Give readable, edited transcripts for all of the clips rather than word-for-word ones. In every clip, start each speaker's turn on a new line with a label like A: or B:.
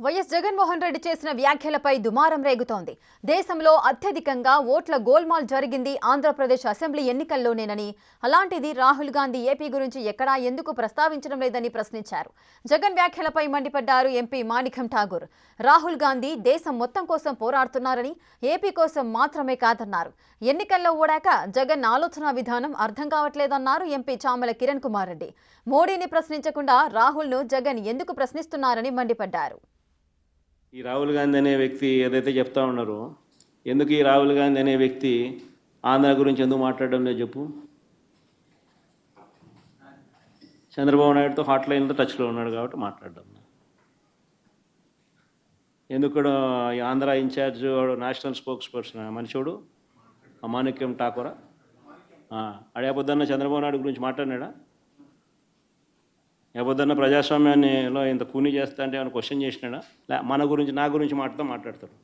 A: YS Jaganmohan Reddy చేసిన వ్యాఖ్యలపై దుమారం రేగుతోంది. దేశంలో అత్యధికంగా ఓట్ల గోల్మాల్ జరిగింది ఆంధ్రప్రదేశ్ అసెంబ్లీ ఎన్నికల్లోనేనని, అలాంటిది రాహుల్ గాంధీ ఏపీ గురించి ఎక్కడా ఎందుకు ప్రస్తావించడం లేదని ప్రశ్నించారు. జగన్ వ్యాఖ్యలపై మండిపడ్డారు ఎంపీ మాణిక్యం ఠాగూర్. రాహుల్ గాంధీ దేశం మొత్తం కోసం పోరాడుతున్నారని, ఏపీ కోసం మాత్రమే కాదన్నారు. ఎన్నికల్లో ఓడాక జగన్ ఆలోచన విధానం అర్థం కావట్లేదన్నారు ఎంపీ చామల కిరణ్ కుమార్ రెడ్డి. మోడీని ప్రశ్నించకుండా రాహుల్ను జగన్ ఎందుకు ప్రశ్నిస్తున్నారని మండిపడ్డారు.
B: ఈ రాహుల్ గాంధీ అనే వ్యక్తి ఏదైతే చెప్తా ఉన్నారో, ఎందుకు ఈ రాహుల్ గాంధీ అనే వ్యక్తి ఆంధ్ర గురించి ఎందుకు మాట్లాడడం లేదు చెప్పు. చంద్రబాబు నాయుడుతో హాట్ లైన్లో టచ్లో ఉన్నాడు కాబట్టి మాట్లాడడం. ఎందుకు Andhra in-charge national spokesperson మనిషివాడు మాణిక్యం ఠాకూరా అడేపొద్దన్న చంద్రబాబు నాయుడు గురించి మాట్లాడినాడా? లేకపోతే ప్రజాస్వామ్యాన్నిలో ఇంత కూని చేస్తా అంటే ఏమైనా క్వశ్చన్ చేసినాడా? మన గురించి నా గురించి మాట్లాడతారు.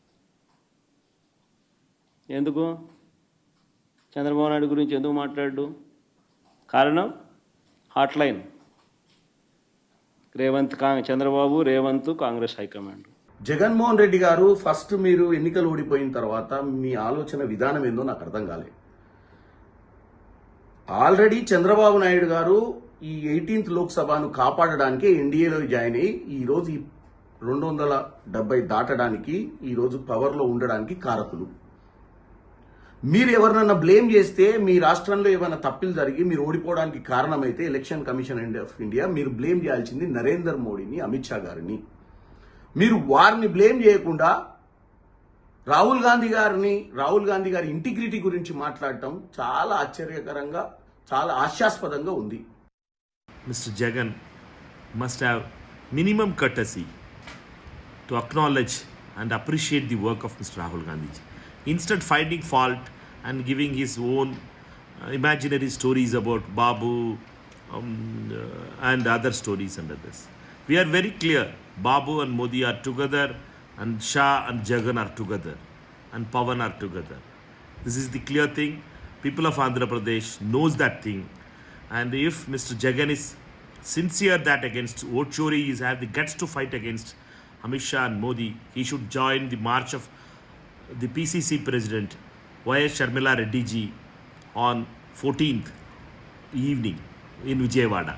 B: ఎందుకు చంద్రబాబు నాయుడు గురించి ఎందుకు మాట్లాడు? కారణం hot line Chandrababu Revanth Congress high command.
C: Jaganmohan Reddy గారు ఫస్ట్ మీరు ఎన్నికలు ఓడిపోయిన తర్వాత మీ ఆలోచన విధానం ఏందో నాకు అర్థం కాలేదు. ఆల్రెడీ చంద్రబాబు నాయుడు గారు ఈ 18th లోక్సభను కాపాడడానికి ఎన్డీఏలో జాయిన్ అయ్యి ఈరోజు 270 దాటడానికి ఈరోజు పవర్లో ఉండడానికి కారకులు. మీరు ఎవరినన్నా బ్లేమ్ చేస్తే, మీ రాష్ట్రంలో ఏమైనా తప్పులు జరిగి మీరు ఓడిపోవడానికి కారణమైతే ఎలక్షన్ కమిషన్ ఆఫ్ ఇండియా మీరు బ్లేమ్ చేయాల్సింది నరేందర్ మోడీని, అమిత్ షా గారిని. మీరు వారిని బ్లేమ్ చేయకుండా రాహుల్ గాంధీ గారి ఇంటిగ్రిటీ గురించి మాట్లాడటం చాలా ఆశ్చర్యకరంగా, చాలా హాస్యాస్పదంగా ఉంది.
D: Mr. Jagan must have minimum courtesy to acknowledge and appreciate the work of Mr. Rahul Gandhi. Instead finding fault and giving his own imaginary stories about Babu and other stories under this. We are very clear, Babu and Modi are together and Shah and Jagan are together and Pawan are together. This is the clear thing. People of Andhra Pradesh knows that thing. And if Mr. Jagan is sincere that against vote chori, he has the guts to fight against Amit Shah and Modi, he should join the march of the PCC President Y.S. Sharmila Reddy ji on 14th evening in Vijayawada.